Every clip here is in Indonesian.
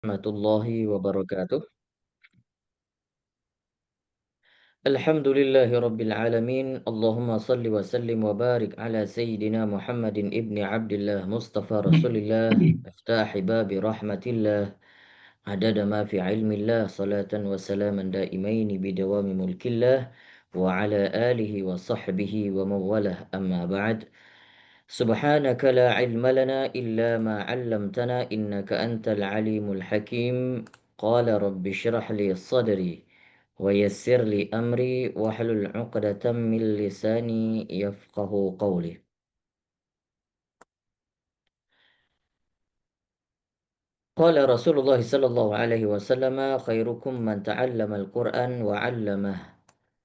Warahmatullahi wabarakatuh. Alhamdulillahi rabbil alamin. Allahumma salli wa sallim wa barik ala sayyidina Muhammadin ibni Abdullah Mustafa Rasulillah miftahi babi rahmatillah adada ma fi ilmillah salatan wa salaman daimaini bidawami mulkillah wa ala alihi wa sahbihi wa mawalah amma ba'd. Subhanaka la ilma lana illa ma 'allamtana innaka antal alimul hakim. Qala rabbi shrah li sadri wa yassir li amri wahlul 'uqdatam min lisani yafqahu qawli. Qala Rasulullah sallallahu alaihi wasallam khairukum man ta'allama al-Qur'an wa 'allamah.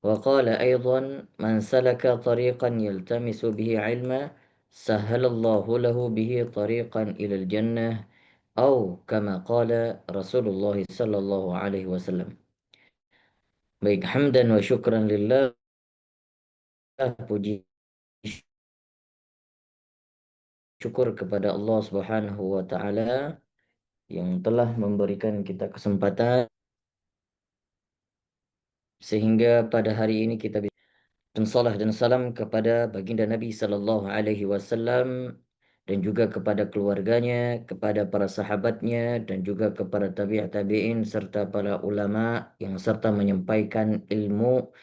Wa qala aidan man salaka tariqan yaltamisu bihi 'ilma sahhalallahu lahu bihi tariqan ilal jannah. Atau kama qala Rasulullah sallallahu alaihi wasallam. Baik, hamdan wa syukran lillah, puji syukur kepada Allah Subhanahu wa taala yang telah memberikan kita kesempatan sehingga pada hari ini kita bisa dan salah dan salam kepada baginda Nabi sallallahu alaihi wasallam dan juga kepada keluarganya, kepada para sahabatnya dan juga kepada tabi'in serta para ulama yang serta menyampaikan ilmu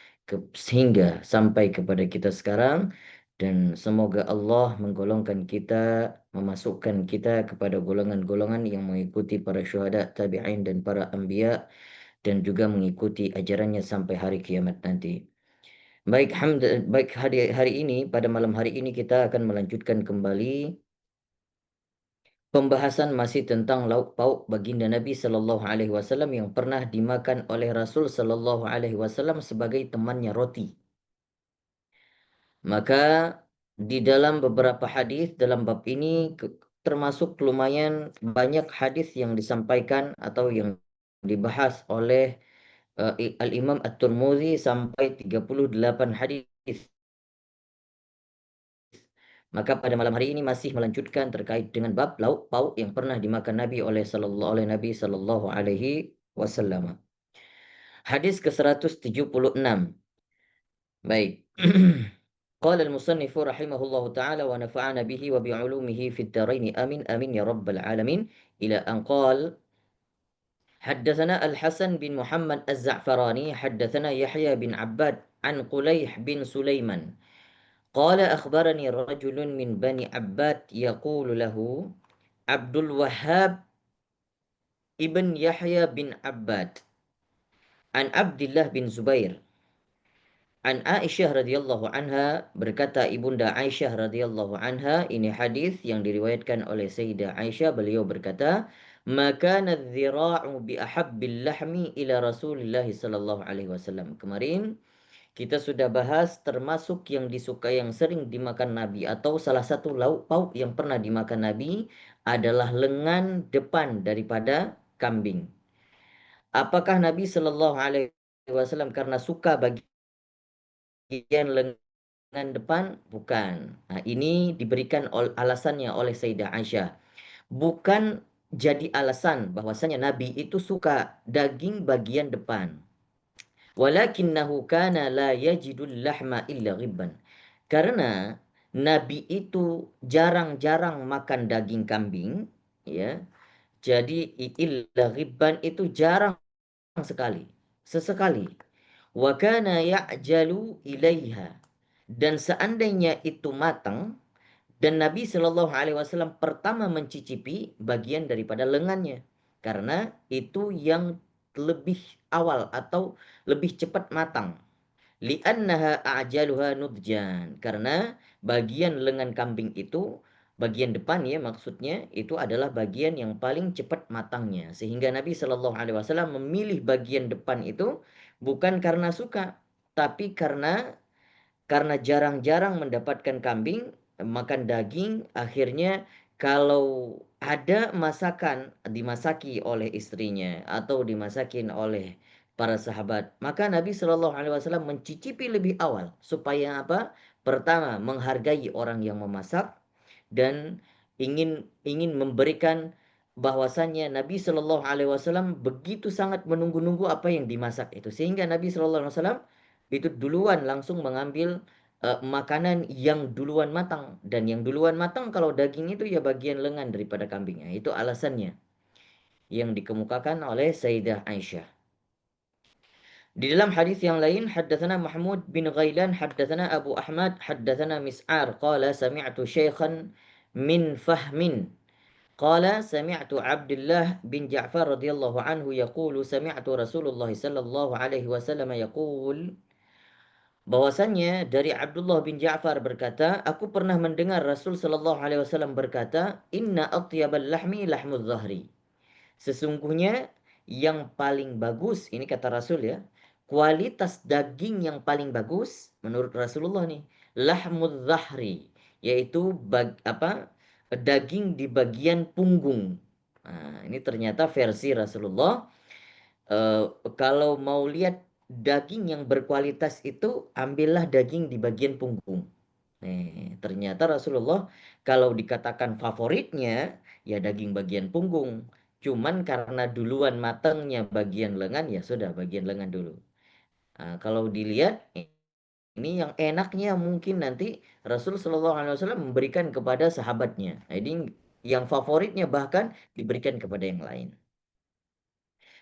sehingga sampai kepada kita sekarang, dan semoga Allah menggolongkan kita, memasukkan kita kepada golongan-golongan yang mengikuti para syuhada, tabi'in dan para anbiya dan juga mengikuti ajarannya sampai hari kiamat nanti. Baik, hari ini, pada malam hari ini kita akan melanjutkan kembali pembahasan masih tentang lauk pauk baginda Nabi sallallahu alaihi wasallam yang pernah dimakan oleh Rasul sallallahu alaihi wasallam sebagai temannya roti. Maka di dalam beberapa hadis dalam bab ini termasuk lumayan banyak hadis yang disampaikan atau yang dibahas oleh Al-Imam At-Tirmidzi sampai 38 hadis. Maka pada malam hari ini masih melanjutkan terkait dengan bab lauk pauk yang pernah dimakan Nabi oleh Nabi sallallahu alaihi wasallam. Hadis ke-176. Baik. Qala al-musannif rahimahullahu taala wa nafa'ana bihi wa bi'ulumihi fid dharain amin amin ya rabbal alamin ila an qala حدثنا الحسن بن محمد الزعفراني حدثنا يحيى بن عباد عن قليح بن سليمان قال أخبرني رجل من بني عباد يقول له عبد الوهاب ابن يحيى بن عباد عن عبد الله بن زبير An Aisyah radhiyallahu anha, berkata ibunda Aisyah radhiyallahu anha, ini hadis yang diriwayatkan oleh Sayyidah Aisyah, beliau berkata, maka nadh-dhira'u bi ahabbil lahmi ila Rasulillah sallallahu alaihi wasallam. Kemarin kita sudah bahas termasuk yang disukai yang sering dimakan Nabi atau salah satu lauk pauk yang pernah dimakan Nabi adalah lengan depan daripada kambing. Apakah Nabi sallallahu alaihi wasallam karena suka bagian lengan depan? Bukan. Nah, ini diberikan alasannya oleh Sayyidah Aisyah. Bukan jadi alasan bahwasanya Nabi itu suka daging bagian depan. Walakinnahu kana la yajidul lahma illa ghibban. Karena Nabi itu jarang-jarang makan daging kambing, ya. Jadi illa ghibban itu jarang sekali, sesekali. Wa kana ya'jalu ilaiha. Dan seandainya itu matang dan Nabi Shallallahu alaihi wasallam pertama mencicipi bagian daripada lengannya karena itu yang lebih awal atau lebih cepat matang. Li'annaha a'jaluha nudjan. Karena bagian lengan kambing itu, bagian depan ya maksudnya, itu adalah bagian yang paling cepat matangnya. Sehingga Nabi Shallallahu alaihi wasallam memilih bagian depan itu bukan karena suka, tapi karena jarang-jarang mendapatkan kambing, makan daging, akhirnya kalau ada masakan dimasaki oleh istrinya atau dimasakin oleh para sahabat, maka Nabi Shallallahu alaihi wasallam mencicipi lebih awal supaya apa? Pertama, menghargai orang yang memasak dan ingin memberikan bahwasannya Nabi Shallallahu Alaihi Wasallam begitu sangat menunggu-nunggu apa yang dimasak itu, sehingga Nabi Shallallahu Alaihi Wasallam itu duluan langsung mengambil makanan yang duluan matang, dan yang duluan matang kalau daging itu ya bagian lengan daripada kambingnya. Itu alasannya yang dikemukakan oleh Sayyidah Aisyah. Di dalam hadis yang lain, haddatsana Mahmud bin Ghailan, haddatsana Abu Ahmad, haddatsana Mis'ar, qala sami'tu syaikhan min Fahmin. Qala sami'tu Abdullah bin Ja'far radhiyallahu anhu yaqulu sami'tu Rasulullah sallallahu alaihi wasallam yaqul, bahwasannya dari Abdullah bin Ja'far berkata, aku pernah mendengar Rasul sallallahu alaihi wasallam berkata, inna atyabal lahmi lahmuz zahri. Sesungguhnya yang paling bagus, ini kata Rasul ya, kualitas daging yang paling bagus menurut Rasulullah nih, lahmuz zahri, yaitu daging di bagian punggung. Nah, ini ternyata versi Rasulullah. Kalau mau lihat daging yang berkualitas itu, ambillah daging di bagian punggung. Nih, ternyata Rasulullah kalau dikatakan favoritnya ya daging bagian punggung. Cuman karena duluan matangnya bagian lengan, ya sudah bagian lengan dulu. Nah, kalau dilihat ini yang enaknya mungkin nanti Rasul Shallallahu Alaihi Wasallam memberikan kepada sahabatnya. Nah, ini yang favoritnya bahkan diberikan kepada yang lain.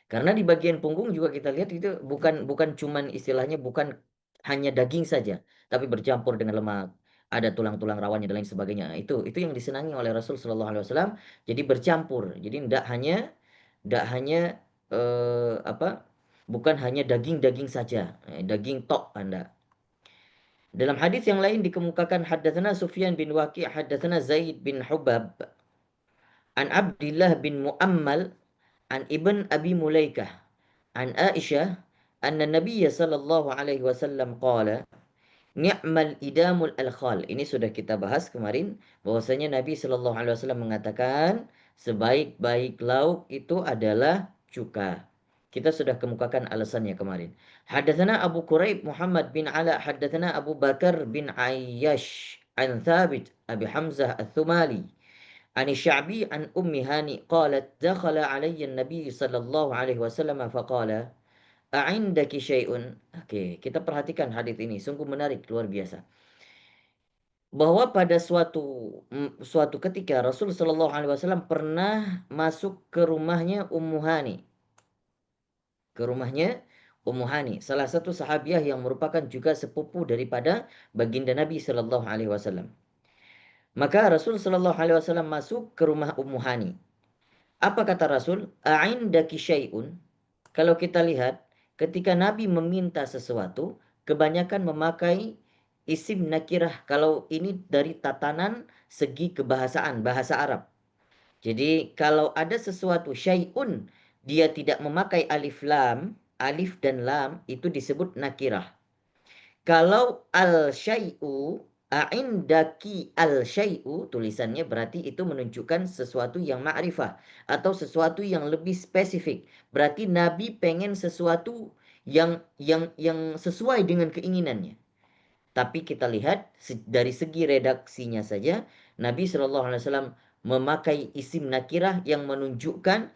Karena di bagian punggung juga kita lihat itu bukan bukan cuman istilahnya bukan hanya daging saja, tapi bercampur dengan lemak, ada tulang-tulang rawannya dan lain sebagainya. Nah, itu yang disenangi oleh Rasul Shallallahu Alaihi Wasallam. Jadi bercampur. Jadi tidak hanya bukan hanya daging-daging saja, daging tok Anda. Dalam hadis yang lain dikemukakan haddatsana Sufyan bin Waqi' haddatsana Zaid bin Hubab an Abdullah bin Muammal an Ibn Abi Mulaikah an Aisyah anna Nabiy sallallahu alaihi wasallam qala ni'mal idamul alkhal. Ini sudah kita bahas kemarin bahwasanya Nabi sallallahu alaihi wasallam mengatakan sebaik-baik lauk itu adalah cuka. Kita sudah kemukakan alasannya kemarin. Haddatsana Abu Quraib Muhammad bin Ala haddatsana Abu Bakar bin Ayyash an Thabit Abi Hamzah Al-Thumali عن الشعبي عن أم هاني قالت دخل علي النبي صلى الله عليه وسلم فقال أعندك شيء. Oke, kita perhatikan hadis ini, sungguh menarik, luar biasa. Bahwa pada suatu ketika Rasul Shallallahu Alaihi Wasallam pernah masuk ke rumahnya Ummu Hani, salah satu sahabiah yang merupakan juga sepupu daripada baginda Nabi Shallallahu Alaihi Wasallam. Maka Rasul Shallallahu Alaihi Wasallam masuk ke rumah Ummu Hani. Apa kata Rasul? A'indaki syai'un. Kalau kita lihat, ketika Nabi meminta sesuatu, kebanyakan memakai isim nakirah. Kalau ini dari tatanan segi kebahasaan, bahasa Arab. Jadi kalau ada sesuatu syai'un, dia tidak memakai alif dan lam, itu disebut nakirah. Kalau al-syai'u, a'indaki al-syai'u, tulisannya berarti itu menunjukkan sesuatu yang ma'rifah atau sesuatu yang lebih spesifik. Berarti Nabi pengen sesuatu yang sesuai dengan keinginannya. Tapi kita lihat dari segi redaksinya saja, Nabi Shallallahu Alaihi Wasallam memakai isim nakirah yang menunjukkan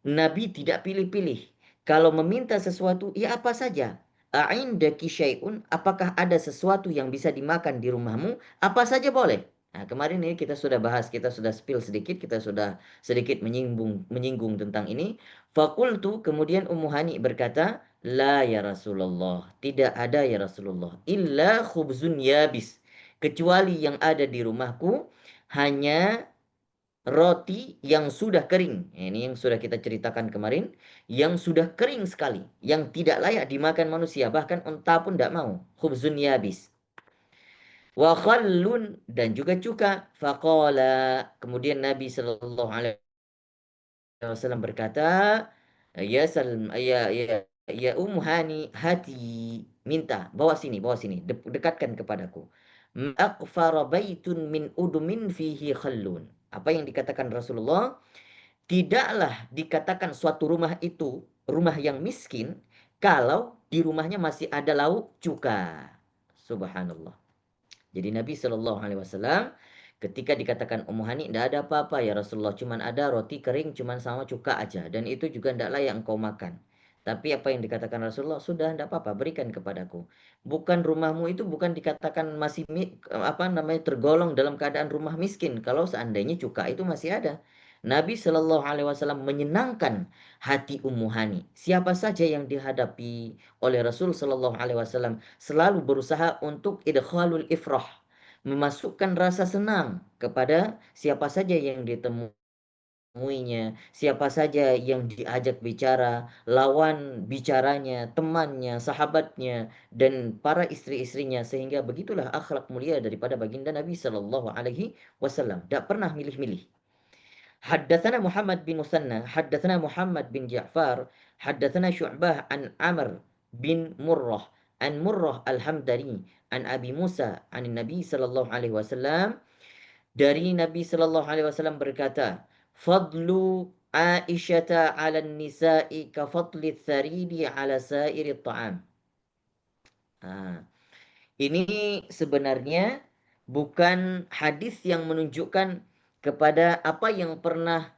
Nabi tidak pilih-pilih. Kalau meminta sesuatu, ya apa saja. A'indaki syai'un, apakah ada sesuatu yang bisa dimakan di rumahmu? Apa saja boleh. Nah, kemarin ini kita sudah bahas, kita sudah spill sedikit, kita sudah sedikit menyinggung tentang ini. Fakultu, kemudian Ummu Hani berkata, la ya Rasulullah, tidak ada ya Rasulullah, illa khubzun yabis, kecuali yang ada di rumahku hanya roti yang sudah kering. Ini yang sudah kita ceritakan kemarin, yang sudah kering sekali, yang tidak layak dimakan manusia, bahkan unta pun tidak mau. Khubzun yabis. Wa khallun, dan juga cuka. Faqala, kemudian Nabi sallallahu alaihi wasallam berkata, ya Salm, ya Hani, hati, minta, bawa sini, dekatkan kepadaku. Aqfara baitun min udumin fihi khallun. Apa yang dikatakan Rasulullah? Tidaklah dikatakan suatu rumah itu rumah yang miskin kalau di rumahnya masih ada lauk cuka. Subhanallah. Jadi Nabi Shallallahu Alaihi Wasallam Ketika dikatakan Ummu Hani, "Tidak ada apa-apa ya Rasulullah, cuman ada roti kering cuman sama cuka aja dan itu juga tidak layak engkau makan." Tapi apa yang dikatakan Rasulullah, "Sudah tidak apa-apa, berikan kepadaku." Bukan rumahmu itu bukan dikatakan masih apa namanya tergolong dalam keadaan rumah miskin kalau seandainya cuka itu masih ada. Nabi Shallallahu Alaihi Wasallam menyenangkan hati Ummu Hani. Siapa saja yang dihadapi oleh Rasul Shallallahu Alaihi Wasallam selalu berusaha untuk idkhalul ifrah, memasukkan rasa senang kepada siapa saja yang ditemui siapa saja yang diajak bicara, lawan bicaranya, temannya, sahabatnya, dan para istri-istrinya, sehingga begitulah akhlak mulia daripada baginda Nabi Sallallahu Alaihi Wasallam. Tidak pernah milih-milih. Haddatsana Muhammad bin Musanna, haddatsana Muhammad bin Ja'far, haddatsana Syu'bah an Amr bin Murrah, an Murrah al-Hamdani, an Abi Musa, an Nabi Sallallahu Alaihi Wasallam, dari Nabi Sallallahu Alaihi Wasallam berkata, "Fadlu Aisyata 'ala nisa'i ka fadli tsaridi 'ala sairi ta'am." Ah, ini sebenarnya bukan hadis yang menunjukkan kepada apa yang pernah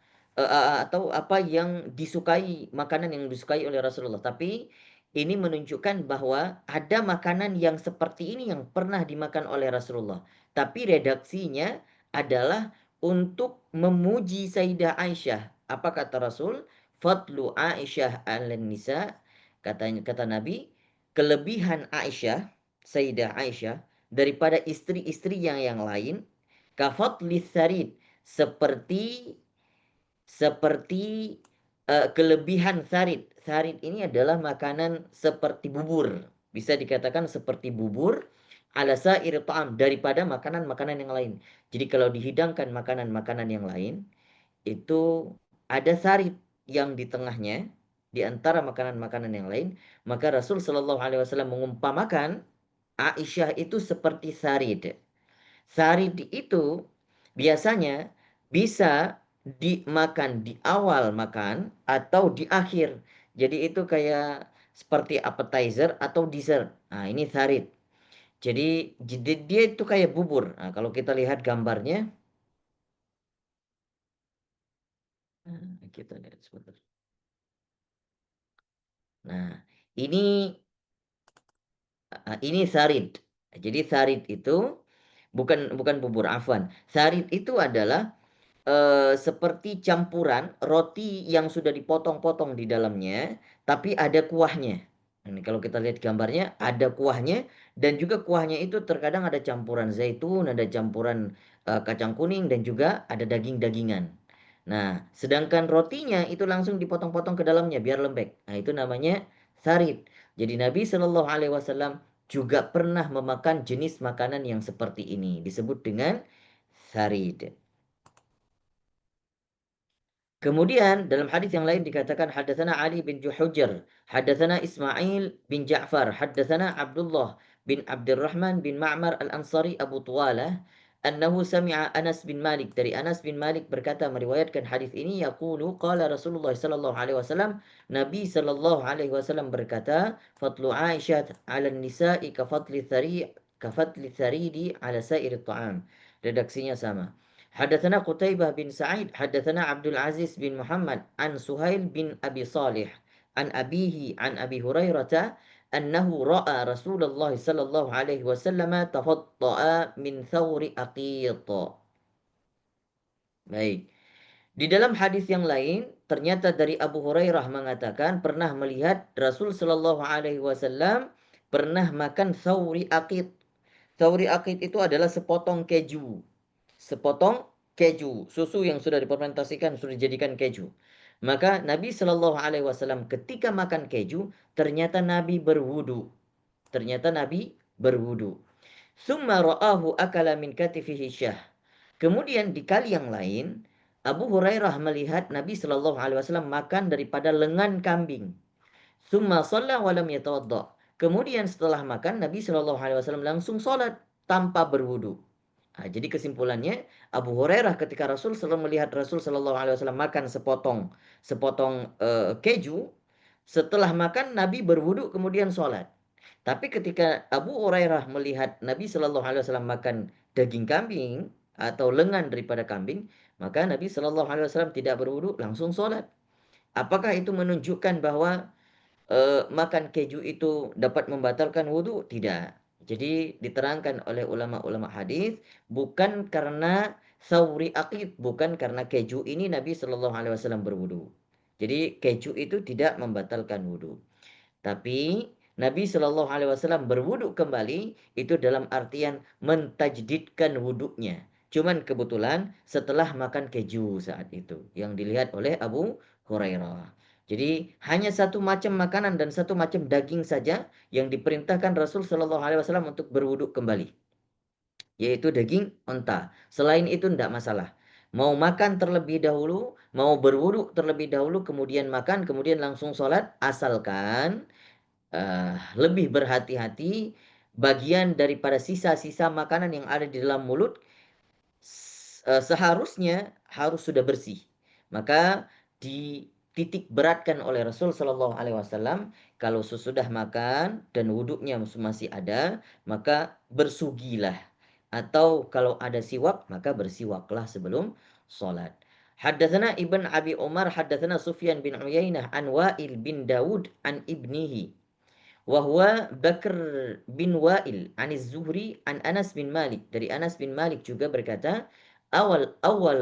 atau apa yang disukai, makanan yang disukai oleh Rasulullah, tapi ini menunjukkan bahwa ada makanan yang seperti ini yang pernah dimakan oleh Rasulullah. Tapi redaksinya adalah untuk memuji Sayyidah Aisyah. Apa kata Rasul? Fadlu Aisyah 'alan nisa, kata Nabi, kelebihan Aisyah, Sayyidah Aisyah daripada istri-istri yang lain, kafadli tsarid, seperti seperti kelebihan sarid. Sarid ini adalah makanan seperti bubur. Bisa dikatakan seperti bubur ala sairi ta'am, daripada makanan-makanan yang lain. Jadi kalau dihidangkan makanan-makanan yang lain, itu ada sarid yang di tengahnya, di antara makanan-makanan yang lain, maka Rasul Shallallahu Alaihi Wasallam mengumpamakan Aisyah itu seperti sarid. Sarid itu biasanya bisa dimakan di awal makan atau di akhir. Jadi itu kayak seperti appetizer atau dessert. Nah, ini sarid. Jadi dia itu kayak bubur. Nah, kalau kita lihat gambarnya, kita lihat sebentar. Nah, ini ini sarid. Jadi sarid itu bukan bukan bubur, afwan. Sarid itu adalah seperti campuran roti yang sudah dipotong-potong di dalamnya, tapi ada kuahnya. Ini kalau kita lihat gambarnya, ada kuahnya dan juga kuahnya itu terkadang ada campuran zaitun, ada campuran kacang kuning dan juga ada daging-dagingan. Nah, sedangkan rotinya itu langsung dipotong-potong ke dalamnya biar lembek. Nah, itu namanya sarid. Jadi Nabi Shallallahu Alaihi Wasallam juga pernah memakan jenis makanan yang seperti ini, disebut dengan sarid. Kemudian dalam hadis yang lain dikatakan haddatsana Ali bin Juhujr, haddatsana Ismail bin Ja'far, haddatsana Abdullah bin Abdurrahman bin Ma'mar Al-Ansari Abu Tuwalah, annahu sami'a Anas bin Malik, dari Anas bin Malik berkata meriwayatkan hadis ini, yaqulu qala Rasulullah sallallahu alaihi wasallam, Nabi sallallahu alaihi wasallam berkata, fadlu Aisyah 'ala nisa'i ka fadli tharidi 'ala sa'iri ta'am. Redaksinya sama. Hadatsana Qutaibah bin Sa'id, hadatsana Abdul Aziz bin Muhammad an Suhail bin Abi Salih an abihi an Abi Hurairah annahu ra'a Rasulullah sallallahu alaihi wasallam tafatta'a min thawri aqit. Baik. Di dalam hadis yang lain ternyata dari Abu Hurairah mengatakan pernah melihat Rasul sallallahu alaihi wasallam pernah makan thawri aqit. Thawri aqit itu adalah sepotong keju. Sepotong keju, susu yang sudah difermentasikan, sudah dijadikan keju. Maka Nabi Shallallahu Alaihi Wasallam ketika makan keju, ternyata Nabi berwudu. Ternyata Nabi berwudu. Summa ra'ahu akala min katifihi syah. Kemudian di kali yang lain, Abu Hurairah melihat Nabi Shallallahu Alaihi Wasallam makan daripada lengan kambing. Summa shalla wa lam yatawadda. Kemudian setelah makan, Nabi Shallallahu Alaihi Wasallam langsung sholat tanpa berwudu. Nah, jadi kesimpulannya Abu Hurairah ketika Rasul selalu melihat Rasul Shallallahu Alaihi Wasallam makan sepotong sepotong keju, setelah makan Nabi berwudu kemudian sholat. Tapi ketika Abu Hurairah melihat Nabi Shallallahu Alaihi Wasallam makan daging kambing atau lengan daripada kambing, maka Nabi Shallallahu Alaihi Wasallam tidak berwudu, langsung sholat. Apakah itu menunjukkan bahwa makan keju itu dapat membatalkan wudu? Tidak. Jadi diterangkan oleh ulama-ulama hadis, bukan karena sauri akid, bukan karena keju ini Nabi Shallallahu Alaihi Wasallam berwudu. Jadi keju itu tidak membatalkan wudu. Tapi Nabi Shallallahu Alaihi Wasallam berwudu kembali itu dalam artian mentajdidkan wudunya. Cuman kebetulan setelah makan keju saat itu yang dilihat oleh Abu Hurairah. Jadi hanya satu macam makanan dan satu macam daging saja yang diperintahkan Rasul Shallallahu Alaihi Wasallam untuk berwudu kembali, yaitu daging onta. Selain itu tidak masalah. Mau makan terlebih dahulu, mau berwudu terlebih dahulu, kemudian makan, kemudian langsung sholat, asalkan lebih berhati-hati bagian daripada sisa-sisa makanan yang ada di dalam mulut seharusnya harus sudah bersih. Maka dititik beratkan oleh Rasul Shallallahu Alaihi Wasallam kalau sesudah makan dan wuduknya masih ada, maka bersugilah. Atau kalau ada siwak, maka bersiwaklah sebelum sholat. Haddatsana Ibn Abi Umar, haddatsana Sufyan bin Uyainah an Wa'il bin Dawud an ibnihi. Wahwa Bakr bin Wa'il Anis Zuhri an Anas bin Malik. Dari Anas bin Malik juga berkata, awlama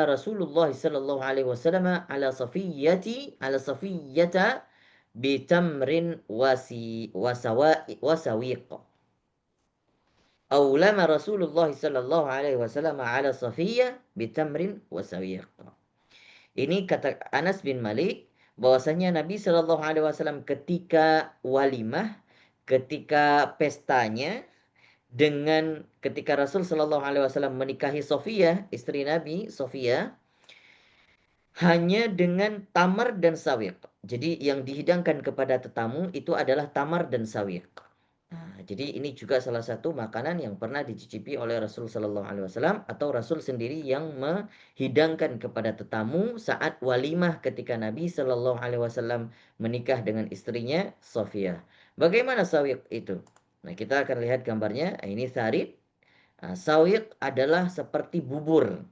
Rasulullah sallallahu alaihi wasallam ala safiyyata bitamrin wasawiq. Awlama Rasulullah sallallahu alaihi wasallam ala safiyyah bitamrin wasawiq. Ini kata Anas bin Malik, bahwasanya Nabi Shallallahu Alaihi Wasallam ketika walimah, ketika pestanya, ketika Rasul Shallallahu Alaihi Wasallam menikahi Sofia, istri Nabi Sofia, hanya dengan tamar dan sawiq. Jadi yang dihidangkan kepada tetamu itu adalah tamar dan sawiq. Nah, jadi ini juga salah satu makanan yang pernah dicicipi oleh Rasul Shallallahu Alaihi Wasallam atau Rasul sendiri yang menghidangkan kepada tetamu saat walimah ketika Nabi Shallallahu Alaihi Wasallam menikah dengan istrinya Sofia. Bagaimana sawiq itu? Nah, kita akan lihat gambarnya. Ini sarit. Nah, sawiq adalah seperti bubur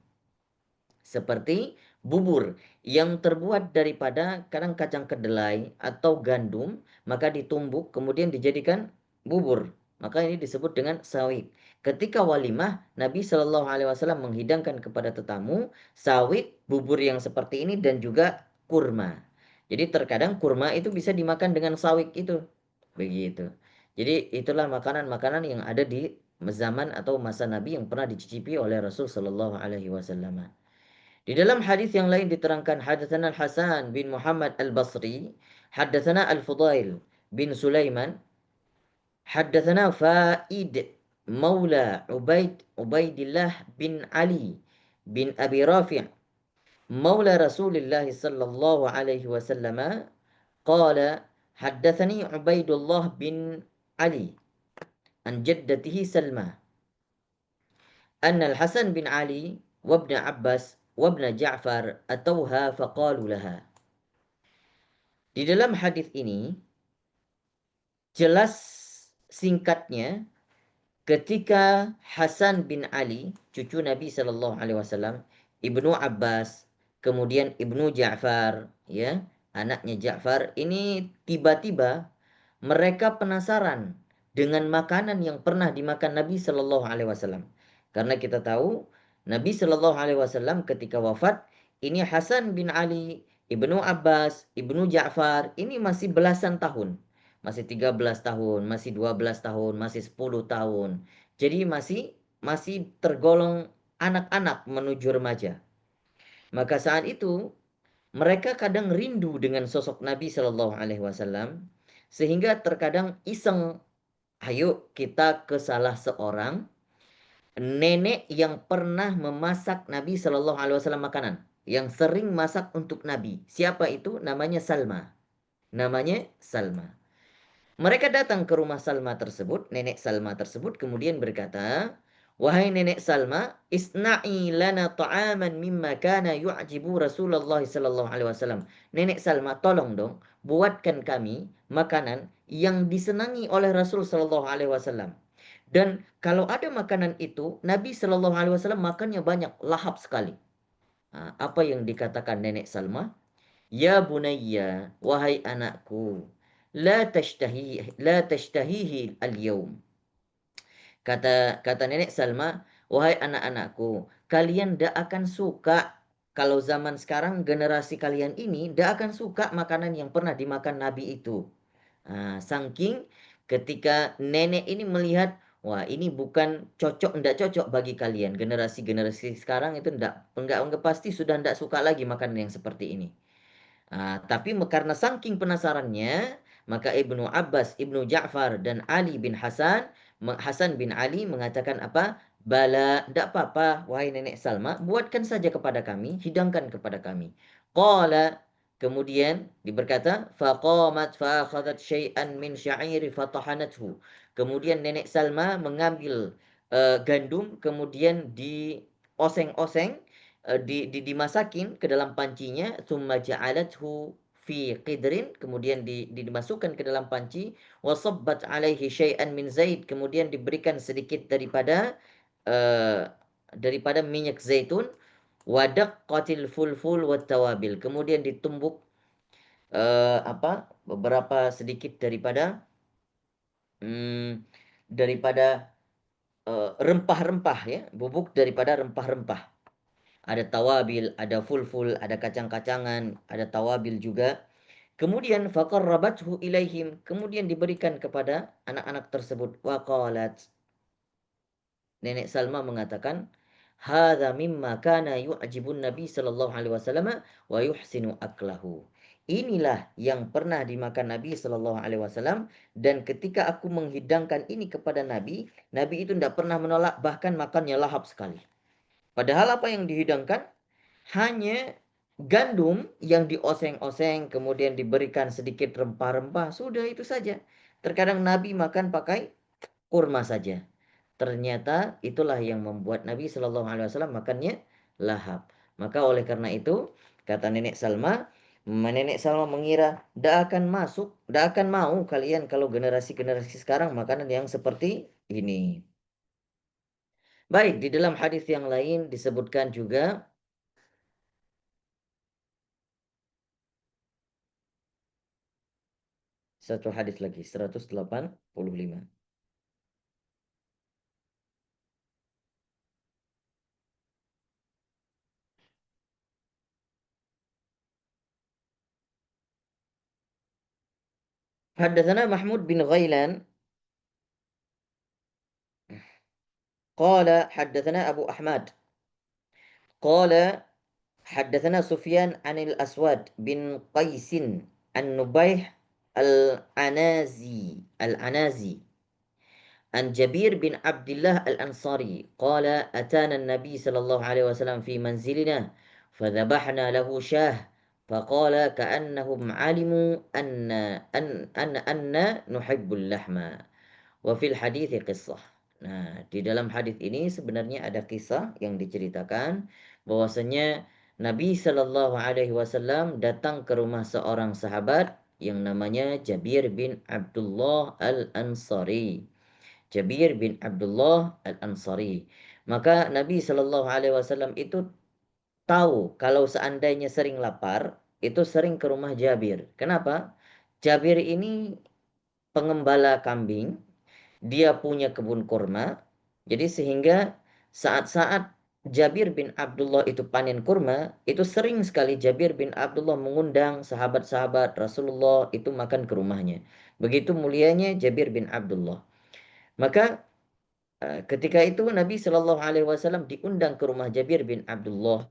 yang terbuat daripada kadang kacang kedelai atau gandum, maka ditumbuk kemudian dijadikan bubur. Maka ini disebut dengan sawik. Ketika walimah, Nabi Shallallahu Alaihi Wasallam menghidangkan kepada tetamu sawik, bubur yang seperti ini dan juga kurma. Jadi terkadang kurma itu bisa dimakan dengan sawik itu, begitu. Jadi itulah makanan-makanan yang ada di zaman atau masa Nabi yang pernah dicicipi oleh Rasul Shallallahu Alaihi Wasallam. Di dalam hadis yang lain diterangkan, hadatsana Al-Hasan bin Muhammad Al-Basri, hadatsana Al-Fudail bin Sulaiman, hadatsana Faid Maula Ubaidillah bin Ali bin Abi Rafi' Maula Rasulullah sallallahu alaihi wasallam qala haddatsani Ubaidullah bin Ali an jaddatihi Salma anna Al-Hasan bin Ali wa ibn Abbas wabna Ja'far atauha faqalu laha. Di dalam hadis ini jelas singkatnya ketika Hasan bin Ali, cucu Nabi Shallallahu Alaihi Wasallam, Ibnu Abbas, kemudian Ibnu Ja'far, ya, anaknya Ja'far, ini tiba-tiba mereka penasaran dengan makanan yang pernah dimakan Nabi Shallallahu Alaihi Wasallam. Karena kita tahu Nabi Shallallahu Alaihi Wasallam ketika wafat, ini Hasan bin Ali, Ibnu Abbas, Ibnu Ja'far, ini masih belasan tahun. Masih 13 tahun, masih 12 tahun, masih 10 tahun. Jadi masih tergolong anak-anak menuju remaja. Maka saat itu mereka kadang rindu dengan sosok Nabi Shallallahu Alaihi Wasallam, sehingga terkadang iseng, ayo kita ke salah seorang nenek yang pernah memasak Nabi Shallallahu Alaihi Wasallam makanan, yang sering masak untuk Nabi. Siapa itu? Namanya Salma. Namanya Salma. Mereka datang ke rumah Salma tersebut, nenek Salma tersebut, kemudian berkata, wahai nenek Salma, isna'i lana ta'aman mimma kana yu'jibu Rasulullah sallallahu alaihi wasallam. Nenek Salma, tolong dong buatkan kami makanan yang disenangi oleh Rasul sallallahu alaihi wasallam. Dan kalau ada makanan itu, Nabi Shallallahu Alaihi Wasallam makannya banyak, lahap sekali. Apa yang dikatakan nenek Salma? Ya bunayya, wahai anakku, la tashtahihi al-yawm. Kata kata nenek Salma, wahai anak-anakku, kalian tidak akan suka kalau zaman sekarang generasi kalian ini tidak akan suka makanan yang pernah dimakan Nabi itu. Saking ketika nenek ini melihat, wah ini bukan cocok, tidak cocok bagi kalian. Generasi-generasi sekarang itu enggak pasti sudah tidak suka lagi makanan yang seperti ini. Tapi karena saking penasarannya, maka Ibnu Abbas, Ibnu Ja'far, dan Ali bin Hasan bin Ali mengatakan apa? Bala, tidak apa-apa, wahai nenek Salma, buatkan saja kepada kami, hidangkan kepada kami. Qala, kemudian diberkata, faqamat fa'akhadat syai'an min sya'iri fatahanathu. Kemudian nenek Salma mengambil gandum, kemudian dioseng-oseng, dimasakin ke dalam pancinya, thumma ja'alathu fi qidrin, kemudian dimasukkan ke dalam panci, wasabbat alaihi syai'an min zaid, kemudian diberikan sedikit uh, daripada minyak zaitun, wadaqqatil fulful wat tawabil, kemudian ditumbuk beberapa sedikit hmm, daripada rempah-rempah, ya, bubuk daripada rempah-rempah. Ada tawabil, ada fulful, ada kacang-kacangan, ada tawabil juga. Kemudian faqarrabathu ilaihim, kemudian diberikan kepada anak-anak tersebut. Waqalat, nenek Salma mengatakan, hadza mimma kana yu'jibun Nabi sallallahu alaihi wasallam wa yuhsinu aklahu. Inilah yang pernah dimakan Nabi sallallahu alaihi wasallam, dan ketika aku menghidangkan ini kepada Nabi, Nabi itu tidak pernah menolak, bahkan makannya lahap sekali. Padahal apa yang dihidangkan hanya gandum yang dioseng-oseng, kemudian diberikan sedikit rempah-rempah, sudah itu saja. Terkadang Nabi makan pakai kurma saja. Ternyata itulah yang membuat Nabi Shallallahu Alaihi Wasallam makannya lahap. Maka oleh karena itu, kata Nenek Salma mengira tidak akan masuk, tidak akan mau kalian kalau generasi-generasi sekarang makanan yang seperti ini. Baik, di dalam hadis yang lain disebutkan juga satu hadis lagi, 185. Haddatsana Mahmud bin Ghailan qala haddatsana Abu Ahmad qala haddatsana Sufyan anil Aswad bin Qaisin an Nubaih al-Anazi عن جبير بن عبد الله الأنصاري قال أتانا النبي صلى الله عليه وسلم في منزلنا فذبحنا له شاه فقال كأنهم علموا أن نحب اللحم وفي الحديث قصة. Nah, di dalam hadis ini sebenarnya ada kisah yang diceritakan bahwasanya Nabi Shallallahu Alaihi Wasallam datang ke rumah seorang sahabat yang namanya Jabir bin Abdullah Al-Ansari. Jabir bin Abdullah Al-Ansari. Maka Nabi Shallallahu Alaihi Wasallam itu tahu kalau seandainya sering lapar, itu sering ke rumah Jabir. Kenapa? Jabir ini pengembala kambing, dia punya kebun kurma, jadi sehingga saat-saat Jabir bin Abdullah itu panen kurma, itu sering sekali Jabir bin Abdullah mengundang sahabat-sahabat Rasulullah itu makan ke rumahnya. Begitu mulianya Jabir bin Abdullah. Maka ketika itu Nabi Shallallahu Alaihi Wasallam diundang ke rumah Jabir bin Abdullah.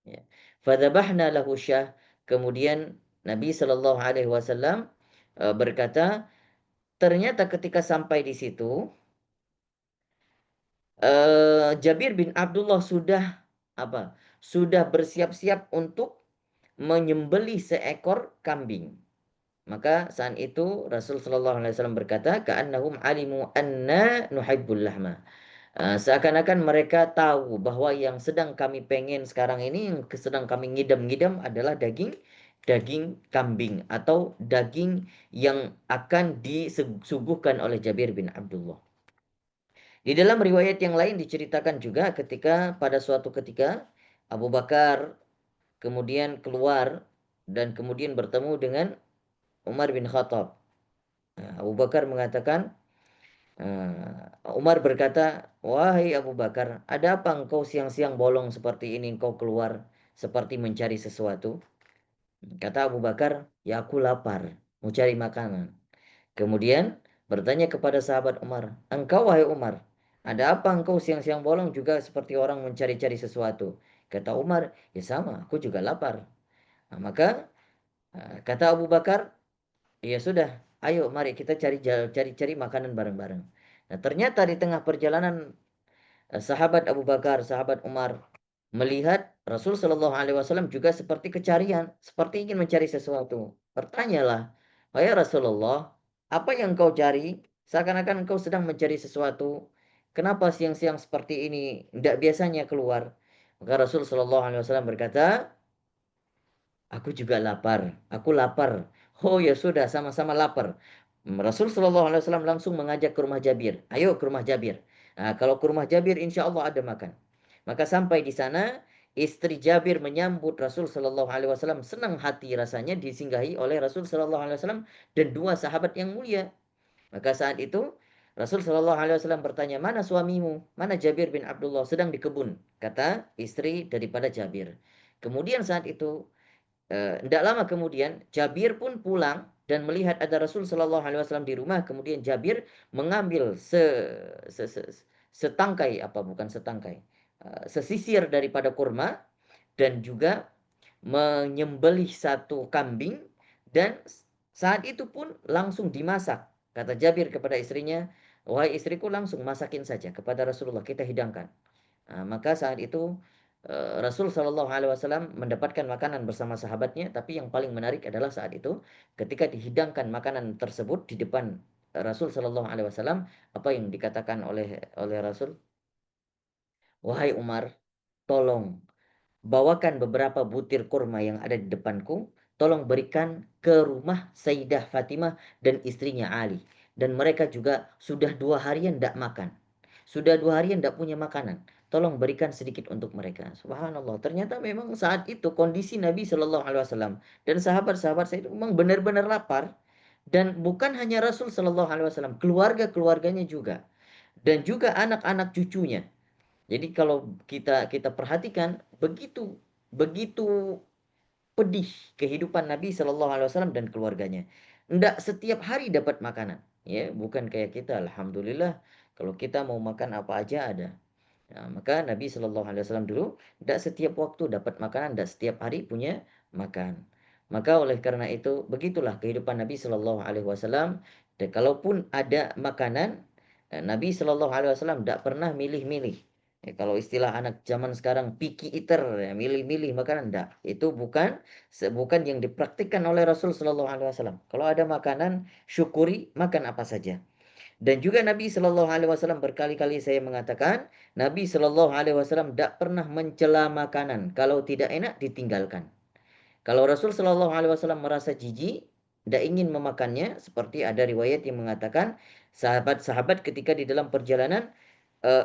Ya. Fadzabahna lahu syah. Kemudian Nabi Shallallahu Alaihi Wasallam berkata, ternyata ketika sampai di situ, Jabir bin Abdullah sudah apa? Sudah bersiap-siap untuk menyembelih seekor kambing. Maka saat itu Rasul Shallallahu Alaihi Wasallam berkata, "Ka'annahum alimu anna nuhibbul lahma." Seakan-akan mereka tahu bahwa yang sedang kami pengen sekarang ini, yang sedang kami ngidam-ngidam adalah daging daging kambing atau daging yang akan disuguhkan oleh Jabir bin Abdullah. Di dalam riwayat yang lain diceritakan juga ketika pada suatu ketika Abu Bakar kemudian keluar dan kemudian bertemu dengan Umar bin Khattab. Abu Bakar mengatakan, Umar berkata, "Wahai Abu Bakar, ada apa engkau siang-siang bolong seperti ini, engkau keluar seperti mencari sesuatu?" Kata Abu Bakar, "Ya aku lapar, mau cari makanan." Kemudian bertanya kepada sahabat Umar, "Engkau wahai Umar, ada apa engkau siang-siang bolong juga seperti orang mencari-cari sesuatu?" Kata Umar, "Ya sama, aku juga lapar." Maka kata Abu Bakar, "Ya sudah, ayo mari kita cari-cari makanan bareng-bareng." Nah, ternyata di tengah perjalanan sahabat Abu Bakar, sahabat Umar melihat Rasul Shallallahu Alaihi Wasallam juga seperti kecarian, seperti ingin mencari sesuatu. Bertanyalah, "Wahai Rasulullah, apa yang kau cari? Seakan-akan engkau sedang mencari sesuatu. Kenapa siang-siang seperti ini? Tidak biasanya keluar." Maka Rasul Shallallahu Alaihi Wasallam berkata, "Aku juga lapar. Aku lapar." "Oh ya sudah, sama-sama lapar." Rasul Shallallahu Alaihi Wasallam langsung mengajak ke rumah Jabir. "Ayo ke rumah Jabir." Nah, kalau ke rumah Jabir, insya Allah ada makan. Maka sampai di sana, istri Jabir menyambut Rasul Shallallahu Alaihi Wasallam, senang hati rasanya disinggahi oleh Rasul Shallallahu Alaihi Wasallam dan dua sahabat yang mulia. Maka saat itu Rasul Shallallahu Alaihi Wasallam bertanya, "Mana suamimu? Mana Jabir bin Abdullah?" "Sedang di kebun," kata istri daripada Jabir. Kemudian saat itu tidak lama kemudian Jabir pun pulang dan melihat ada Rasul Shallallahu Alaihi Wasallam di rumah. Kemudian Jabir mengambil setangkai, apa bukan setangkai, sesisir daripada kurma dan juga menyembelih satu kambing, dan saat itu pun langsung dimasak. Kata Jabir kepada istrinya, "Wahai istriku, langsung masakin saja kepada Rasulullah, kita hidangkan." Maka saat itu Rasul Shallallahu Alaihi Wasallam mendapatkan makanan bersama sahabatnya. Tapi yang paling menarik adalah saat itu ketika dihidangkan makanan tersebut di depan Rasul Shallallahu Alaihi Wasallam, apa yang dikatakan oleh Rasul, "Wahai Umar, tolong bawakan beberapa butir kurma yang ada di depanku, tolong berikan ke rumah Sayyidah Fatimah dan istrinya Ali. Dan mereka juga sudah 2 harian tidak makan. Sudah 2 harian tidak punya makanan. Tolong berikan sedikit untuk mereka." Subhanallah. Ternyata memang saat itu kondisi Nabi Shallallahu Alaihi Wasallam dan sahabat-sahabat saya itu memang benar-benar lapar. Dan bukan hanya Rasul Shallallahu Alaihi Wasallam, keluarga-keluarganya juga. Dan juga anak-anak cucunya. Jadi kalau kita kita perhatikan begitu begitu pedih kehidupan Nabi Shallallahu Alaihi Wasallam dan keluarganya. Ndak setiap hari dapat makanan, ya, bukan kayak kita. Alhamdulillah, kalau kita mau makan apa aja ada. Nah, maka Nabi Shallallahu Alaihi Wasallam dulu tidak setiap waktu dapat makanan, tidak setiap hari punya makan. Maka oleh karena itu begitulah kehidupan Nabi Shallallahu Alaihi Wasallam. Dan kalaupun ada makanan, Nabi Shallallahu Alaihi Wasallam tidak pernah milih-milih. Kalau istilah anak zaman sekarang picky eater, ya, milih-milih makanan, tidak. Itu bukan yang dipraktikkan oleh Rasul Shallallahu Alaihi Wasallam. Kalau ada makanan, syukuri, makan apa saja. Dan juga Nabi Shallallahu Alaihi Wasallam, berkali-kali saya mengatakan, Nabi Shallallahu Alaihi Wasallam tidak pernah mencela makanan. Kalau tidak enak ditinggalkan. Kalau Rasul Shallallahu Alaihi Wasallam merasa jijik, tidak ingin memakannya, seperti ada riwayat yang mengatakan sahabat-sahabat ketika di dalam perjalanan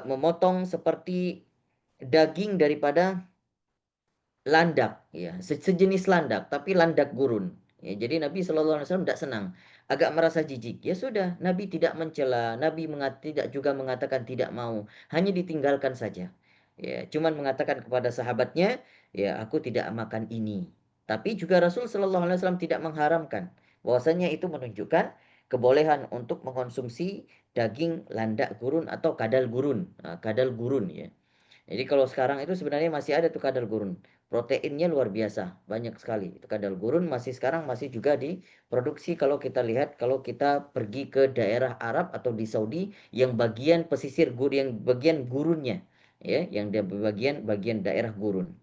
memotong seperti daging daripada landak, ya, sejenis landak, tapi landak gurun. Ya, jadi Nabi Shallallahu Alaihi Wasallam tidak senang, agak merasa jijik. Ya sudah, Nabi tidak mencela, Nabi tidak juga mengatakan tidak mau, hanya ditinggalkan saja. Ya, cuman mengatakan kepada sahabatnya, "Ya, aku tidak makan ini." Tapi juga Rasul Shallallahu Alaihi Wasallam tidak mengharamkan. Bahwasanya itu menunjukkan kebolehan untuk mengkonsumsi daging landak gurun atau kadal gurun. Kadal gurun, ya. Jadi kalau sekarang itu sebenarnya masih ada tuh kadal gurun. Proteinnya luar biasa, banyak sekali. Itu kadal gurun masih sekarang masih juga diproduksi. Kalau kita lihat, kalau kita pergi ke daerah Arab atau di Saudi yang bagian pesisir gurun, yang bagian gurunnya, ya, yang dia bagian daerah gurun.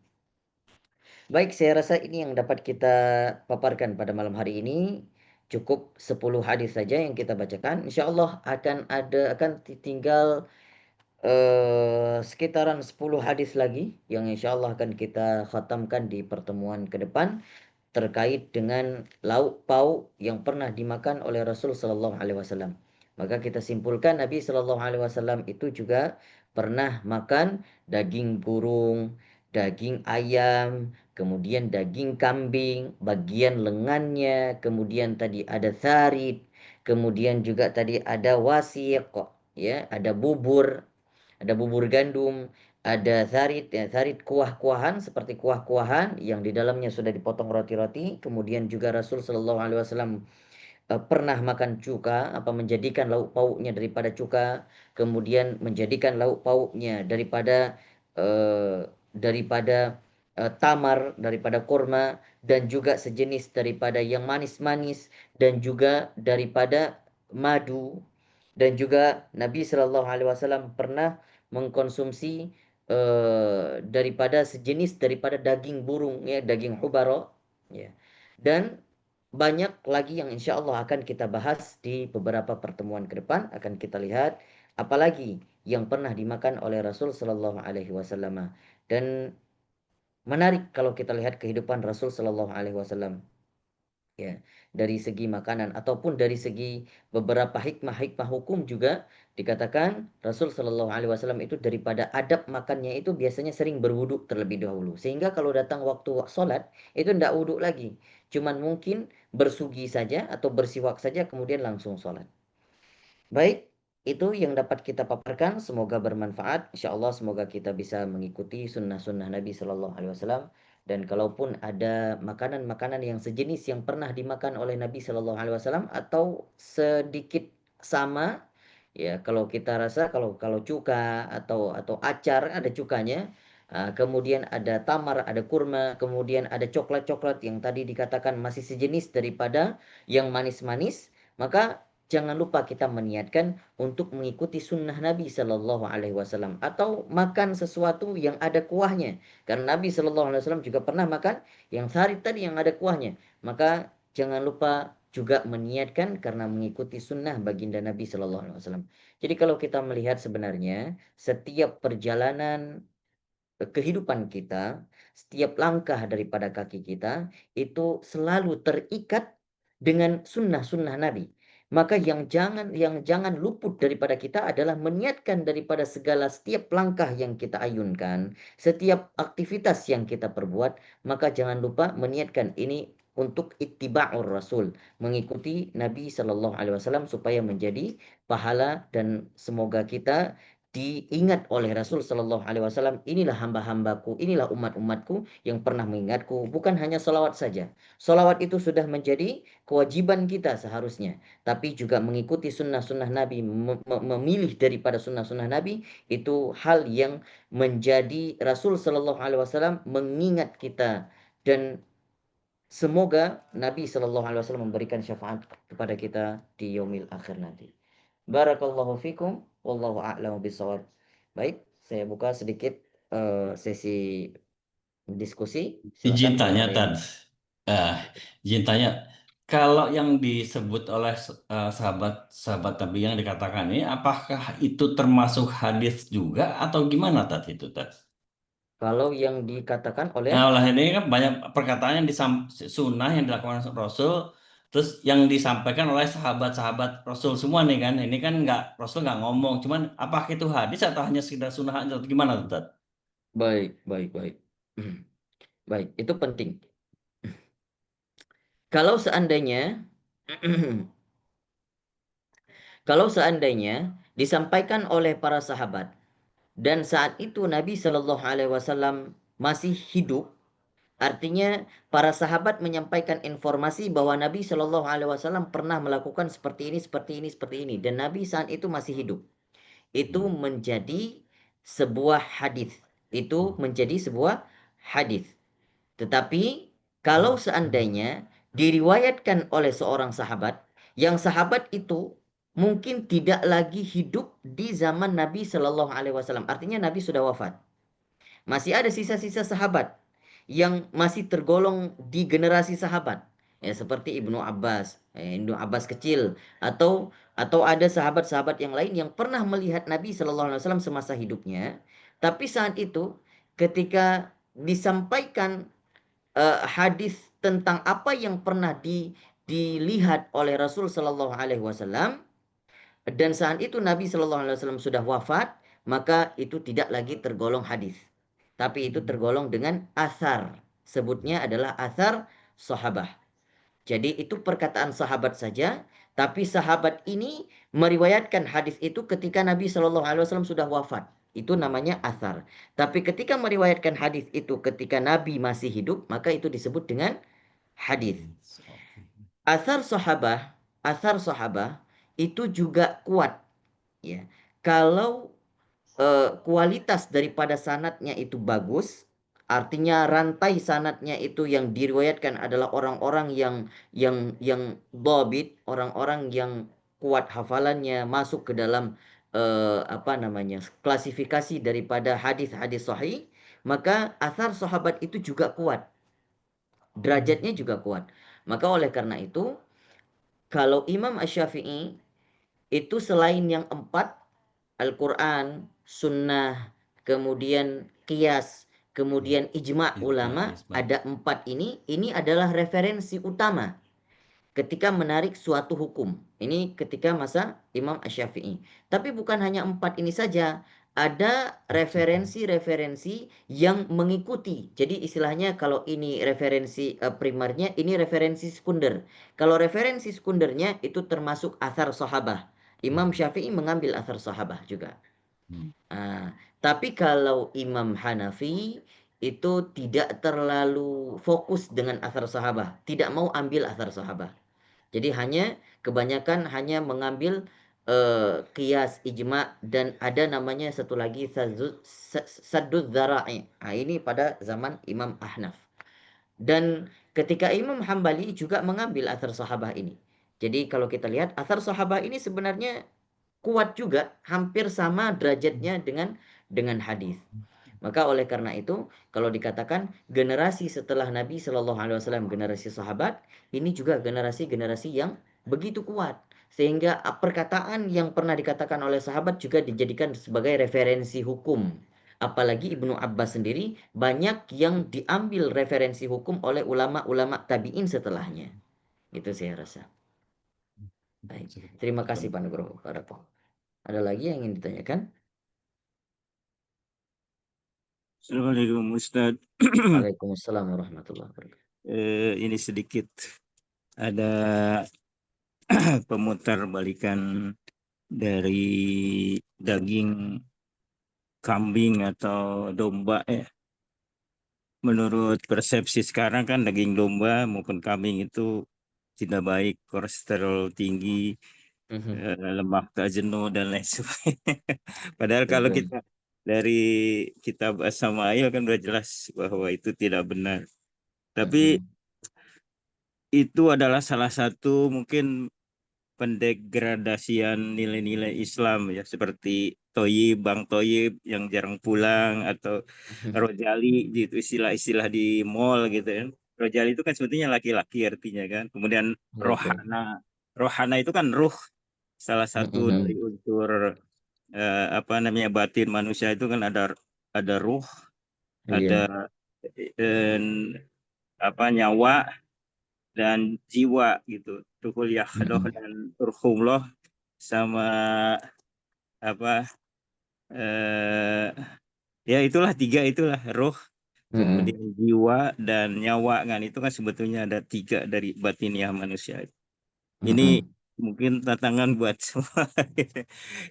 Baik, saya rasa ini yang dapat kita paparkan pada malam hari ini. Cukup 10 hadis saja yang kita bacakan. Insya Allah akan tinggal sekitaran 10 hadis lagi yang insya Allah akan kita khatamkan di pertemuan ke depan terkait dengan lauk pauk yang pernah dimakan oleh Rasul Sallallahu Alaihi Wasallam. Maka kita simpulkan Nabi Shallallahu Alaihi Wasallam itu juga pernah makan daging burung, daging ayam, kemudian daging kambing, bagian lengannya, kemudian tadi ada tharid, kemudian juga tadi ada wasiq, ya, ada bubur gandum, ada tharid, ya, tharid kuah-kuahan seperti kuah-kuahan yang di dalamnya sudah dipotong roti-roti. Kemudian juga Rasul Shallallahu Alaihi Wasallam pernah makan cuka, menjadikan lauk pauknya daripada cuka, kemudian menjadikan lauk pauknya daripada tamar, daripada kurma, dan juga sejenis daripada yang manis-manis, dan juga daripada madu, dan juga Nabi Shallallahu Alaihi Wasallam pernah mengkonsumsi daripada sejenis daripada daging burung, ya, daging hubaro, ya. Dan banyak lagi yang insya Allah akan kita bahas di beberapa pertemuan ke depan. Akan kita lihat apalagi yang pernah dimakan oleh Rasul Shallallahu Alaihi Wasallam. Dan menarik kalau kita lihat kehidupan Rasul Shallallahu Alaihi Wasallam, ya, dari segi makanan ataupun dari segi beberapa hikmah-hikmah hukum juga dikatakan Rasul Shallallahu Alaihi Wasallam itu daripada adab makannya itu biasanya sering berwuduk terlebih dahulu, sehingga kalau datang waktu sholat itu tidak wuduk lagi, cuman mungkin bersugi saja atau bersiwak saja kemudian langsung sholat. Baik, itu yang dapat kita paparkan. Semoga bermanfaat. Insya Allah semoga kita bisa mengikuti sunnah-sunnah Nabi Shallallahu Alaihi Wasallam. Dan kalaupun ada makanan-makanan yang sejenis yang pernah dimakan oleh Nabi Shallallahu Alaihi Wasallam atau sedikit sama, ya, kalau kita rasa kalau cuka atau acar ada cukanya, kemudian ada tamar, ada kurma, kemudian ada coklat-coklat yang tadi dikatakan masih sejenis daripada yang manis-manis, maka jangan lupa kita meniatkan untuk mengikuti sunnah Nabi Shallallahu Alaihi Wasallam atau makan sesuatu yang ada kuahnya. Karena Nabi Shallallahu Alaihi Wasallam juga pernah makan yang sari tadi yang ada kuahnya. Maka jangan lupa juga meniatkan karena mengikuti sunnah baginda Nabi Shallallahu Alaihi Wasallam. Jadi kalau kita melihat sebenarnya setiap perjalanan kehidupan kita, setiap langkah daripada kaki kita itu selalu terikat dengan sunnah-sunnah Nabi. Maka yang jangan luput daripada kita adalah meniatkan daripada segala setiap langkah yang kita ayunkan, setiap aktivitas yang kita perbuat, maka jangan lupa meniatkan ini untuk ittiba'ur Rasul, mengikuti Nabi Shallallahu Alaihi Wasallam supaya menjadi pahala dan semoga kita diingat oleh Rasul Shallallahu Alaihi Wasallam, inilah hamba-hambaku, inilah umat-umatku yang pernah mengingatku. Bukan hanya salawat saja. Salawat itu sudah menjadi kewajiban kita seharusnya. Tapi juga mengikuti sunnah-sunnah Nabi, memilih daripada sunnah-sunnah Nabi, itu hal yang menjadi Rasul Shallallahu Alaihi Wasallam mengingat kita. Dan semoga Nabi Shallallahu Alaihi Wasallam memberikan syafaat kepada kita di yaumil akhir nanti. Barakallahu fikum, wallahu a'lamu bishawab. Baik, saya buka sedikit sesi diskusi. Izin Silakan kalau tanya, ada Tad. yang Eh, izin tanya. Kalau yang disebut oleh sahabat-sahabat Nabi yang dikatakan ini, apakah itu termasuk hadis juga atau gimana, Tad, itu, Tad? kalau yang dikatakan oleh Nah, oleh ini kan banyak perkataan yang sunnah yang dilakukan Rasul, terus yang disampaikan oleh sahabat-sahabat Rasul semua nih kan. Ini kan nggak Rasul nggak ngomong, cuman apakah itu hadis atau hanya sekedar sunnah aja atau gimana, tuh, Tad? baik, baik, baik. Baik, itu penting. Kalau seandainya kalau seandainya disampaikan oleh para sahabat dan saat itu Nabi Shallallahu Alaihi Wasallam masih hidup, artinya para sahabat menyampaikan informasi bahwa Nabi Shallallahu Alaihi Wasallam pernah melakukan seperti ini, seperti ini, seperti ini, dan Nabi saat itu masih hidup. Itu menjadi sebuah hadis. Itu menjadi sebuah hadis. Tetapi kalau seandainya diriwayatkan oleh seorang sahabat, yang sahabat itu mungkin tidak lagi hidup di zaman Nabi Shallallahu Alaihi Wasallam, artinya Nabi sudah wafat. Masih ada sisa-sisa sahabat yang masih tergolong di generasi sahabat. Ya, seperti Ibnu Abbas kecil atau ada sahabat-sahabat yang lain yang pernah melihat Nabi Shallallahu Alaihi Wasallam semasa hidupnya, tapi saat itu ketika disampaikan hadis tentang apa yang pernah dilihat oleh Rasul Shallallahu Alaihi Wasallam, Dan saat itu Nabi Shallallahu Alaihi Wasallam sudah wafat, maka itu tidak lagi tergolong hadis, tapi itu tergolong dengan asar. Sebutnya adalah asar sahabah. Jadi itu perkataan sahabat saja, tapi sahabat ini meriwayatkan hadis itu ketika Nabi Shallallahu Alaihi Wasallam sudah wafat. Itu namanya asar. Tapi ketika meriwayatkan hadis itu ketika Nabi masih hidup, maka itu disebut dengan hadis. Asar sahabah, asar sahabah itu juga kuat, ya. Kalau kualitas daripada sanatnya itu bagus, artinya rantai sanatnya itu yang diriwayatkan adalah orang-orang yang dhabit, orang-orang yang kuat hafalannya, masuk ke dalam apa namanya, klasifikasi daripada hadis-hadis sahih, maka asar sahabat itu juga kuat, derajatnya juga kuat. Maka oleh karena itu, kalau Imam Asy-Syafi'i itu selain yang empat, Al-Quran, Sunnah, kemudian Qiyas, kemudian Ijma' ulama, ada empat ini adalah referensi utama ketika menarik suatu hukum. Ini ketika masa Imam Asy-Syafi'i. Tapi bukan hanya empat ini saja, ada referensi-referensi yang mengikuti. Jadi istilahnya kalau ini referensi primernya, ini referensi sekunder. Kalau referensi sekundernya itu termasuk asar sahabah. Imam Syafi'i mengambil asar sahabah juga. Tapi kalau Imam Hanafi itu tidak terlalu fokus dengan asar sahabah, tidak mau ambil asar sahabah. Jadi kebanyakan hanya mengambil qiyas, ijma, dan ada namanya satu lagi sadduz dzara'i. Ini pada zaman Imam Ahnaf. Dan ketika Imam Hambali juga mengambil athar sahabah ini. Jadi kalau kita lihat athar sahabah ini sebenarnya kuat juga, hampir sama derajatnya dengan hadis. Maka oleh karena itu, kalau dikatakan generasi setelah Nabi Shallallahu Alaihi Wasallam, generasi sahabat, ini juga generasi-generasi yang begitu kuat, sehingga perkataan yang pernah dikatakan oleh sahabat juga dijadikan sebagai referensi hukum. Apalagi Ibnu Abbas sendiri banyak yang diambil referensi hukum oleh ulama-ulama tabi'in setelahnya. Itu saya rasa. Baik. Terima kasih Pak Nugroho. Ada lagi yang ingin ditanyakan? Assalamualaikum Ustaz. Waalaikumsalam warahmatullahi wabarakatuh. Ini sedikit ada pemutar balikan dari daging kambing atau domba ya. Menurut persepsi sekarang kan daging domba maupun kambing itu tidak baik, kolesterol tinggi, lemak tak jenuh dan lain sebagainya. Padahal kalau Betul. kita dari kitab As-Samail kan sudah jelas bahwa itu tidak benar. Tapi itu adalah salah satu mungkin pendegradasian nilai-nilai Islam ya, seperti Toyib, Bang Toyib yang jarang pulang, atau Rojali gitu, istilah-istilah di mall gitu kan. Rojali itu kan sebetulnya laki-laki artinya kan. Kemudian Betul. rohana itu kan ruh, salah satu dari unsur apa namanya batin manusia itu kan ada ruh, Iya. ada eh, apa nyawa dan jiwa gitu. Ruhul Yahdoh dan Ruhullah, sama apa ya itulah tiga, itulah roh, kemudian jiwa dan nyawa kan, itu kan sebetulnya ada tiga dari batiniah manusia. Ini mungkin tantangan buat semua.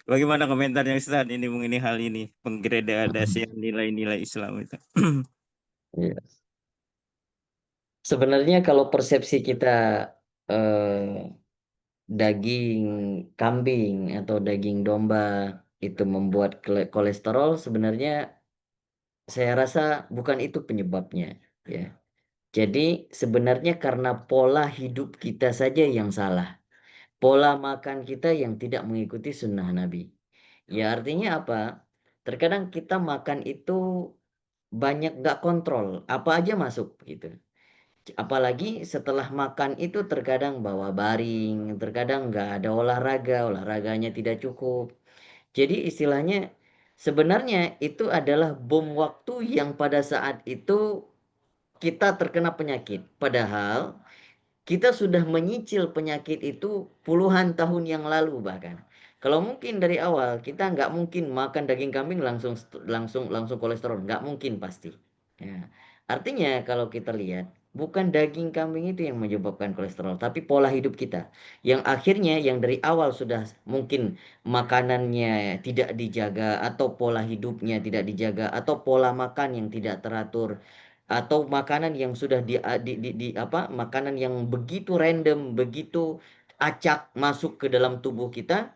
Bagaimana komentarnya Ustaz ini mengenai hal ini, penggradasian nilai-nilai Islam itu? Iya. Sebenarnya kalau persepsi kita eh, daging kambing atau daging domba itu membuat kolesterol, sebenarnya saya rasa bukan itu penyebabnya, ya. Jadi sebenarnya karena pola hidup kita saja yang salah. Pola makan kita yang tidak mengikuti sunnah Nabi. Ya artinya apa? Terkadang kita makan itu banyak gak kontrol, apa aja masuk gitu. Apalagi setelah makan itu terkadang bawa baring, terkadang nggak ada olahraganya tidak cukup. Jadi istilahnya sebenarnya itu adalah bom waktu yang pada saat itu kita terkena penyakit. Padahal kita sudah menyicil penyakit itu puluhan tahun yang lalu bahkan. Kalau mungkin dari awal kita nggak mungkin makan daging kambing langsung kolesterol, nggak mungkin pasti. Ya. Artinya kalau kita lihat bukan daging kambing itu yang menyebabkan kolesterol, tapi pola hidup kita yang akhirnya yang dari awal sudah mungkin makanannya tidak dijaga atau pola hidupnya tidak dijaga atau pola makan yang tidak teratur atau makanan yang sudah makanan yang begitu random, begitu acak masuk ke dalam tubuh kita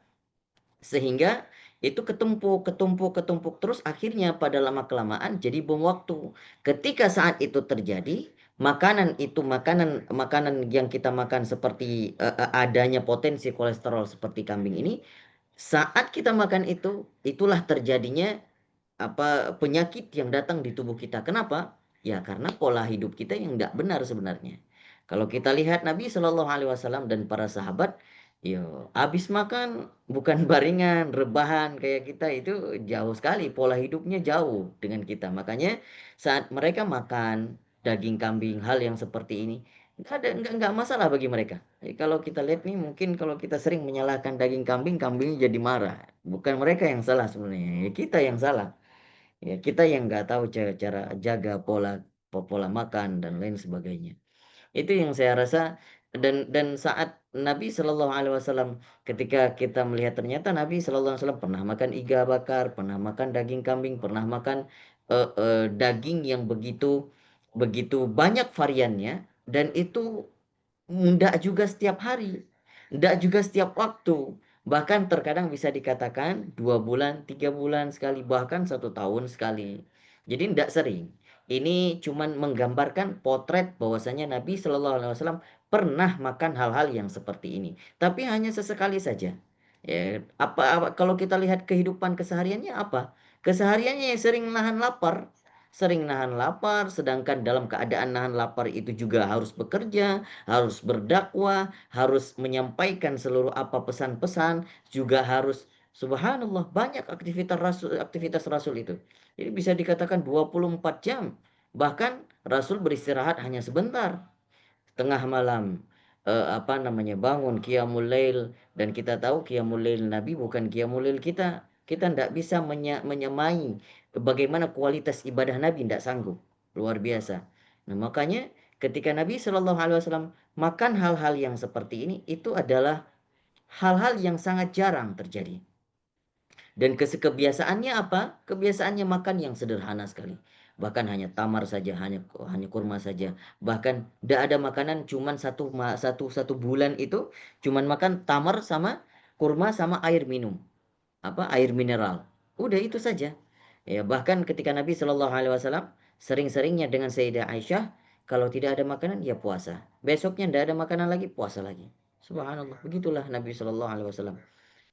sehingga itu ketumpuk terus akhirnya pada lama-kelamaan jadi bom waktu. Ketika saat itu terjadi, makanan makanan yang kita makan seperti adanya potensi kolesterol seperti kambing ini, saat kita makan itu, itulah terjadinya penyakit yang datang di tubuh kita. Kenapa? Ya karena pola hidup kita yang tidak benar sebenarnya. Kalau kita lihat Nabi Shallallahu Alaihi Wasallam dan para sahabat, yo habis makan bukan baringan, rebahan kayak kita itu jauh sekali pola hidupnya jauh dengan kita. Makanya saat mereka makan daging kambing, hal yang seperti ini nggak masalah bagi mereka. Kalau kita lihat nih mungkin kalau kita sering menyalahkan daging kambing, kambingnya jadi marah. Bukan mereka yang salah sebenarnya, ya kita yang salah. Ya, kita yang nggak tahu cara jaga pola makan dan lain sebagainya. Itu yang saya rasa dan saat Nabi Shallallahu Alaihi Wasallam ketika kita melihat ternyata Nabi Shallallahu Alaihi Wasallam pernah makan iga bakar, pernah makan daging kambing, pernah makan daging yang begitu begitu banyak variannya dan itu enggak juga setiap hari, enggak juga setiap waktu. Bahkan terkadang bisa dikatakan 2 bulan, 3 bulan sekali, bahkan 1 tahun sekali. Jadi enggak sering. Ini cuman menggambarkan potret bahwasanya Nabi Shallallahu Alaihi Wasallam pernah makan hal-hal yang seperti ini. Tapi hanya sesekali saja. Ya, kalau kita lihat kehidupan kesehariannya apa? Kesehariannya sering nahan lapar, sedangkan dalam keadaan nahan lapar itu juga harus bekerja, harus berdakwah, harus menyampaikan seluruh pesan-pesan, juga harus subhanallah banyak aktivitas Rasul itu. Jadi bisa dikatakan 24 jam. Bahkan Rasul beristirahat hanya sebentar tengah malam bangun qiyamul lail dan kita tahu qiyamul lail Nabi bukan qiyamul lail kita tidak bisa menyamai bagaimana kualitas ibadah Nabi, tidak sanggup, luar biasa. Nah makanya ketika Nabi Shallallahu Alaihi Wasallam makan hal-hal yang seperti ini itu adalah hal-hal yang sangat jarang terjadi. Dan kebiasaannya apa? Kebiasaannya makan yang sederhana sekali. Bahkan hanya tamar saja, hanya kurma saja. Bahkan tidak ada makanan, cuman satu bulan itu cuman makan tamar sama kurma sama air minum. Air mineral. Udah itu saja. Ya, bahkan ketika Nabi Shallallahu Alaihi Wasallam sering-seringnya dengan Sayyidah Aisyah, kalau tidak ada makanan ya puasa. Besoknya tidak ada makanan lagi, puasa lagi. Subhanallah, begitulah Nabi Shallallahu Alaihi Wasallam.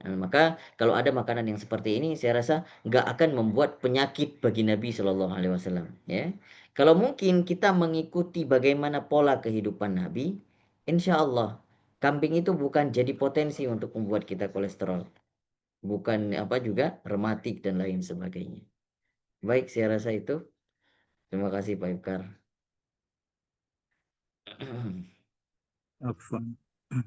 Nah, maka kalau ada makanan yang seperti ini, saya rasa nggak akan membuat penyakit bagi Nabi Shallallahu Alaihi Wasallam. Ya, kalau mungkin kita mengikuti bagaimana pola kehidupan Nabi, insya Allah kambing itu bukan jadi potensi untuk membuat kita kolesterol, bukan juga rematik dan lain sebagainya. Baik, saya rasa itu. Terima kasih Pak Ibkar. Afwan.